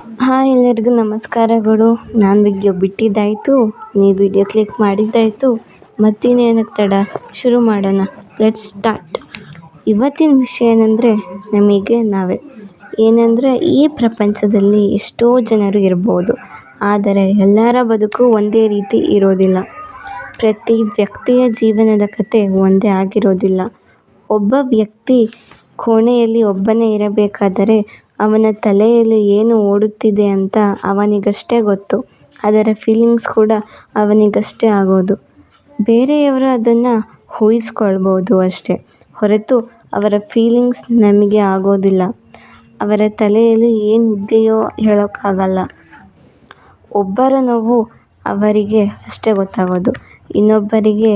Hi ಎಲ್ಲರಿಗೂ ನಮಸ್ಕಾರಗಳು. ನಾನು ವಿಡಿಯೋ ಬಿಟ್ಟಿದ್ದಾಯಿತು, ನೀವು ವಿಡಿಯೋ ಕ್ಲಿಕ್ ಮಾಡಿದ್ದಾಯಿತು, ಮತ್ತಿನ್ನೇನಕ್ಕೆ ತಡ, ಶುರು ಮಾಡೋಣ. Let's start. ಇವತ್ತಿನ ವಿಷಯ ಏನಂದರೆ ನಮಗೆ ನಾವೇ. ಏನಂದರೆ ಈ ಪ್ರಪಂಚದಲ್ಲಿ ಎಷ್ಟೋ ಜನರು ಇರ್ಬೋದು, ಆದರೆ ಎಲ್ಲರ ಬದುಕು ಒಂದೇ ರೀತಿ ಇರೋದಿಲ್ಲ. ಪ್ರತಿ ವ್ಯಕ್ತಿಯ ಜೀವನದ ಕತೆ ಒಂದೇ ಆಗಿರೋದಿಲ್ಲ. ಒಬ್ಬ ವ್ಯಕ್ತಿ ಕೋಣೆಯಲ್ಲಿ ಒಬ್ಬನೇ ಇರಬೇಕಾದರೆ ಅವನ ತಲೆಯಲ್ಲಿ ಏನು ಓಡುತ್ತಿದೆ ಅಂತ ಅವನಿಗಷ್ಟೇ ಗೊತ್ತು. ಅದರ ಫೀಲಿಂಗ್ಸ್ ಕೂಡ ಅವನಿಗಷ್ಟೇ ಆಗೋದು. ಬೇರೆಯವರು ಅದನ್ನು ಊಹಿಸ್ಕೊಳ್ಬೋದು ಅಷ್ಟೇ ಹೊರತು ಅವರ ಫೀಲಿಂಗ್ಸ್ ನಮಗೆ ಆಗೋದಿಲ್ಲ. ಅವರ ತಲೆಯಲ್ಲಿ ಏನಿದೆಯೋ ಹೇಳೋಕ್ಕಾಗಲ್ಲ. ಒಬ್ಬರ ನೋವು ಅವರಿಗೆ ಅಷ್ಟೇ ಗೊತ್ತಾಗೋದು. ಇನ್ನೊಬ್ಬರಿಗೆ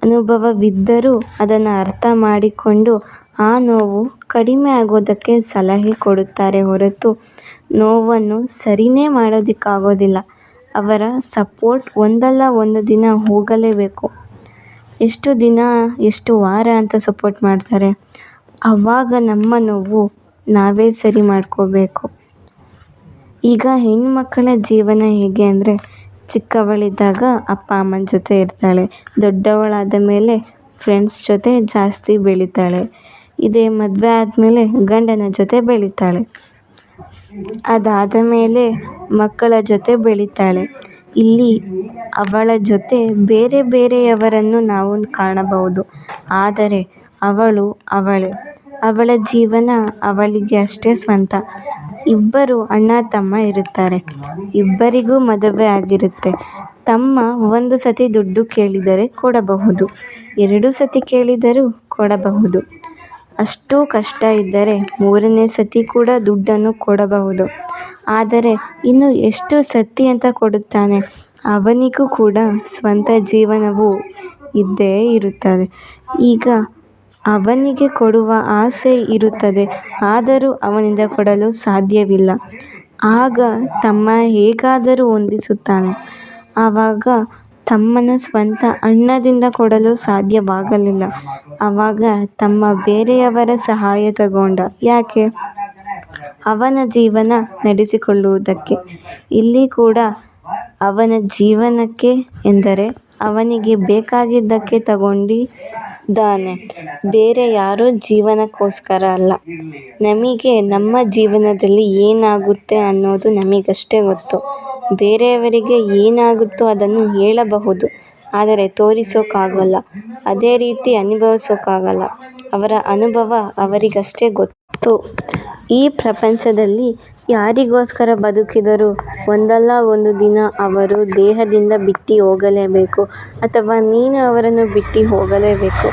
ಅನುಭವವಿದ್ದರೂ ಅದನ್ನು ಅರ್ಥ ಮಾಡಿಕೊಂಡು ಆ ನೋವು ಕಡಿಮೆ ಆಗೋದಕ್ಕೆ ಸಲಹೆ ಕೊಡುತ್ತಾರೆ ಹೊರತು ನೋವನ್ನು ಸರಿನೇ ಮಾಡೋದಕ್ಕಾಗೋದಿಲ್ಲ. ಅವರ ಸಪೋರ್ಟ್ ಒಂದಲ್ಲ ಒಂದು ದಿನ ಹೋಗಲೇಬೇಕು. ಎಷ್ಟು ದಿನ, ಎಷ್ಟು ವಾರ ಅಂತ ಸಪೋರ್ಟ್ ಮಾಡ್ತಾರೆ. ಆವಾಗ ನಮ್ಮ ನೋವು ನಾವೇ ಸರಿ ಮಾಡ್ಕೋಬೇಕು. ಈಗ ಹೆಣ್ಮಕ್ಕಳ ಜೀವನ ಹೇಗೆ ಅಂದರೆ, ಚಿಕ್ಕವಳಿದ್ದಾಗ ಅಪ್ಪ ಅಮ್ಮನ ಜೊತೆ ಇರ್ತಾಳೆ, ದೊಡ್ಡವಳಾದ ಮೇಲೆ ಫ್ರೆಂಡ್ಸ್ ಜೊತೆ ಜಾಸ್ತಿ ಬೆಳೀತಾಳೆ, ಇದೇ ಮದುವೆ ಆದಮೇಲೆ ಗಂಡನ ಜೊತೆ ಬೆಳೀತಾಳೆ, ಅದಾದ ಮೇಲೆ ಮಕ್ಕಳ ಜೊತೆ ಬೆಳೀತಾಳೆ. ಇಲ್ಲಿ ಅವಳ ಜೊತೆ ಬೇರೆ ಬೇರೆಯವರನ್ನು ನಾವು ಕಾಣಬಹುದು, ಆದರೆ ಅವಳು ಅವಳೇ. ಅವಳ ಜೀವನ ಅವಳಿಗೆ ಅಷ್ಟೇ ಸ್ವಂತ. ಇಬ್ಬರು ಅಣ್ಣ ತಮ್ಮ ಇರುತ್ತಾರೆ, ಇಬ್ಬರಿಗೂ ಮದುವೆ ಆಗಿರುತ್ತೆ. ತಮ್ಮ ಒಂದು ಸತಿ ದುಡ್ಡು ಕೇಳಿದರೆ ಕೊಡಬಹುದು, 2 ಸತಿ ಕೇಳಿದರೂ ಕೊಡಬಹುದು. ಅಷ್ಟು ಕಷ್ಟ ಇದ್ದರೆ 3ನೇ ಸತಿ ಕೂಡ ದುಡ್ಡನ್ನು ಕೊಡಬಹುದು. ಆದರೆ ಇನ್ನು ಎಷ್ಟು ಸತಿ ಅಂತ ಕೊಡುತ್ತಾನೆ? ಅವನಿಗೂ ಕೂಡ ಸ್ವಂತ ಜೀವನವು ಇದ್ದೇ ಇರುತ್ತದೆ. ಈಗ ಅವನಿಗೆ ಕೊಡುವ ಆಸೆ ಇರುತ್ತದೆ, ಆದರೂ ಅವನಿಂದ ಕೊಡಲು ಸಾಧ್ಯವಿಲ್ಲ. ಆಗ ತಮ್ಮ ಹೇಗಾದರೂ ಹೊಂದಿಸುತ್ತಾನೆ. ಆವಾಗ ತಮ್ಮನ ಸ್ವಂತ ಅಣ್ಣದಿಂದ ಕೊಡಲು ಸಾಧ್ಯವಾಗಲಿಲ್ಲ. ಆವಾಗ ತಮ್ಮ ಬೇರೆಯವರ ಸಹಾಯ ತಗೊಂಡ. ಯಾಕೆ? ಅವನ ಜೀವನ ನಡೆಸಿಕೊಳ್ಳುವುದಕ್ಕೆ. ಇಲ್ಲಿ ಕೂಡ ಅವನ ಜೀವನಕ್ಕೆ ಎಂದರೆ ಅವನಿಗೆ ಬೇಕಾಗಿದ್ದಕ್ಕೆ ತಗೊಂಡಿದ್ದಾನೆ, ಬೇರೆ ಯಾರೋ ಜೀವನಕ್ಕೋಸ್ಕರ ಅಲ್ಲ. ನಮಗೆ ನಮ್ಮ ಜೀವನದಲ್ಲಿ ಏನಾಗುತ್ತೆ ಅನ್ನೋದು ನಮಗಷ್ಟೇ ಗೊತ್ತು. ಬೇರೆಯವರಿಗೆ ಏನಾಗುತ್ತೋ ಅದನ್ನು ಹೇಳಬಹುದು, ಆದರೆ ತೋರಿಸೋಕ್ಕಾಗಲ್ಲ. ಅದೇ ರೀತಿ ಅನುಭವಿಸೋಕ್ಕಾಗಲ್ಲ. ಅವರ ಅನುಭವ ಅವರಿಗಷ್ಟೇ ಗೊತ್ತು. ಈ ಪ್ರಪಂಚದಲ್ಲಿ ಯಾರಿಗೋಸ್ಕರ ಬದುಕಿದರೂ ಒಂದಲ್ಲ ಒಂದು ದಿನ ಅವರು ದೇಹದಿಂದ ಬಿಟ್ಟು ಹೋಗಲೇಬೇಕು, ಅಥವಾ ನೀನು ಅವರನ್ನು ಬಿಟ್ಟು ಹೋಗಲೇಬೇಕು.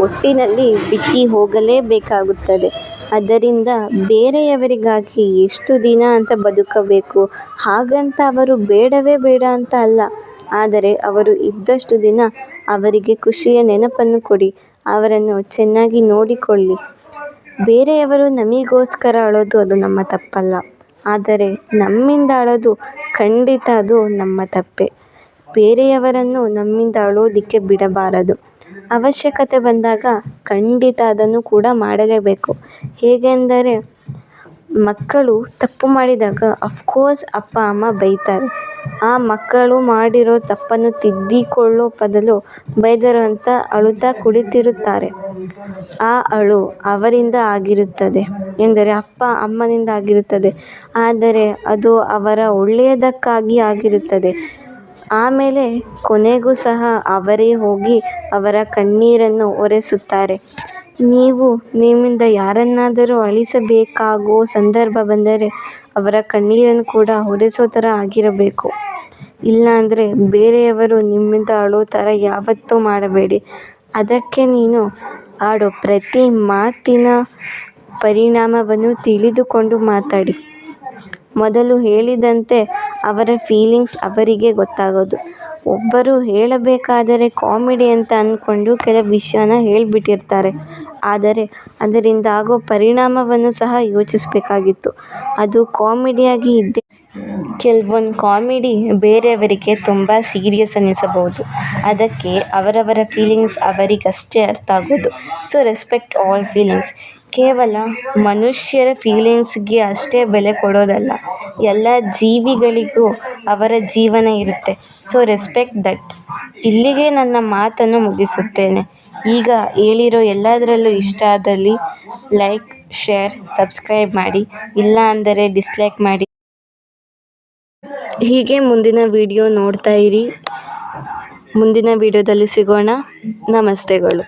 ಒಟ್ಟಿನಲ್ಲಿ ಬಿಟ್ಟು ಹೋಗಲೇಬೇಕಾಗುತ್ತದೆ. ಆದ್ದರಿಂದ ಬೇರೆಯವರಿಗಾಗಿ ಎಷ್ಟು ದಿನ ಅಂತ ಬದುಕಬೇಕು ಹಾಗಂತ ಅವರು ಬೇಡವೇ ಬೇಡ ಅಂತ ಅಲ್ಲ, ಆದರೆ ಅವರು ಇದ್ದಷ್ಟು ದಿನ ಅವರಿಗೆ ಖುಷಿಯ ನೆನಪನ್ನು ಕೊಡಿ, ಅವರನ್ನು ಚೆನ್ನಾಗಿ ನೋಡಿಕೊಳ್ಳಿ. ಬೇರೆಯವರು ನಮಗೋಸ್ಕರ ಅಳೋದು ಅದು ನಮ್ಮ ತಪ್ಪಲ್ಲ, ಆದರೆ ನಮ್ಮಿಂದ ಅಳೋದು ಖಂಡಿತ ಅದು ನಮ್ಮ ತಪ್ಪೇ. ಬೇರೆಯವರನ್ನು ನಮ್ಮಿಂದ ಅಳೋದಕ್ಕೆ ಬಿಡಬಾರದು. ಅವಶ್ಯಕತೆ ಬಂದಾಗ ಖಂಡಿತ ಅದನ್ನು ಕೂಡ ಮಾಡಲೇಬೇಕು. ಹೇಗೆಂದರೆ, ಮಕ್ಕಳು ತಪ್ಪು ಮಾಡಿದಾಗ ಅಫ್ಕೋರ್ಸ್ ಅಪ್ಪ ಅಮ್ಮ ಬೈತಾರೆ. ಆ ಮಕ್ಕಳು ಮಾಡಿರೋ ತಪ್ಪನ್ನು ತಿದ್ದಿಕೊಳ್ಳೋ ಬದಲು ಬೈದರು ಅಂತ ಅಳುತ್ತಾ ಕುಳಿತಿರುತ್ತಾರೆ. ಆ ಅಳು ಅವರಿಂದ ಆಗಿರುತ್ತದೆ, ಎಂದರೆ ಅಪ್ಪ ಅಮ್ಮನಿಂದ ಆಗಿರುತ್ತದೆ, ಆದರೆ ಅದು ಅವರ ಒಳ್ಳೆಯದಕ್ಕಾಗಿ ಆಗಿರುತ್ತದೆ. ಆಮೇಲೆ ಕೊನೆಗೂ ಸಹ ಅವರೇ ಹೋಗಿ ಅವರ ಕಣ್ಣೀರನ್ನು ಒರೆಸುತ್ತಾರೆ. ನೀವು ನಿಮ್ಮಿಂದ ಯಾರನ್ನಾದರೂ ಅಳಿಸಬೇಕಾಗೋ ಸಂದರ್ಭ ಬಂದರೆ ಅವರ ಕಣ್ಣೀರನ್ನು ಕೂಡ ಒರೆಸೋ ಥರ ಆಗಿರಬೇಕು. ಇಲ್ಲಾಂದರೆ ಬೇರೆಯವರು ನಿಮ್ಮಿಂದ ಅಳೋ ಥರ ಯಾವತ್ತೂ ಮಾಡಬೇಡಿ. ಅದಕ್ಕೆ ನೀನು ಆಡೋ ಪ್ರತಿ ಮಾತಿನ ಪರಿಣಾಮವನ್ನು ತಿಳಿದುಕೊಂಡು ಮಾತಾಡಿ. ಮೊದಲು ಹೇಳಿದಂತೆ ಅವರ ಫೀಲಿಂಗ್ಸ್ ಅವರಿಗೆ ಗೊತ್ತಾಗೋದು. ಒಬ್ಬರು ಹೇಳಬೇಕಾದರೆ ಕಾಮಿಡಿ ಅಂತ ಅಂದ್ಕೊಂಡು ಕೆಲವು ವಿಷಯನ ಹೇಳಿಬಿಟ್ಟಿರ್ತಾರೆ, ಆದರೆ ಅದರಿಂದ ಆಗೋ ಪರಿಣಾಮವನ್ನು ಸಹ ಯೋಚಿಸಬೇಕಾಗಿತ್ತು. ಅದು ಕಾಮಿಡಿಯಾಗಿ ಇದ್ದೇ ಕೆಲವೊಂದು ಕಾಮಿಡಿ ಬೇರೆಯವರಿಗೆ ತುಂಬ ಸೀರಿಯಸ್ ಅನ್ನಿಸಬಹುದು. ಅದಕ್ಕೆ ಅವರವರ ಫೀಲಿಂಗ್ಸ್ ಅವರಿಗಷ್ಟೇ ಅರ್ಥ ಆಗೋದು. So respect all feelings. ಕೇವಲ ಮನುಷ್ಯರ ಫೀಲಿಂಗ್ಸ್ಗೆ ಅಷ್ಟೇ ಬೆಲೆ ಕೊಡೋದಲ್ಲ, ಎಲ್ಲ ಜೀವಿಗಳಿಗೂ ಅವರ ಜೀವನ ಇರುತ್ತೆ. So respect that. ಇಲ್ಲಿಗೆ ನನ್ನ ಮಾತನ್ನು ಮುಗಿಸುತ್ತೇನೆ. ಈಗ ಹೇಳಿರೋ ಎಲ್ಲದರಲ್ಲೂ ಇಷ್ಟ ಆದಲ್ಲಿ ಲೈಕ್, ಶೇರ್, ಸಬ್ಸ್ಕ್ರೈಬ್ ಮಾಡಿ, ಇಲ್ಲ ಅಂದರೆ ಡಿಸ್ಲೈಕ್ ಮಾಡಿ. ಹೀಗೆ ಮುಂದಿನ ವಿಡಿಯೋ ನೋಡ್ತಾ ಇರಿ. ಮುಂದಿನ ವಿಡಿಯೋದಲ್ಲಿ ಸಿಗೋಣ. ನಮಸ್ತೆಗಳು.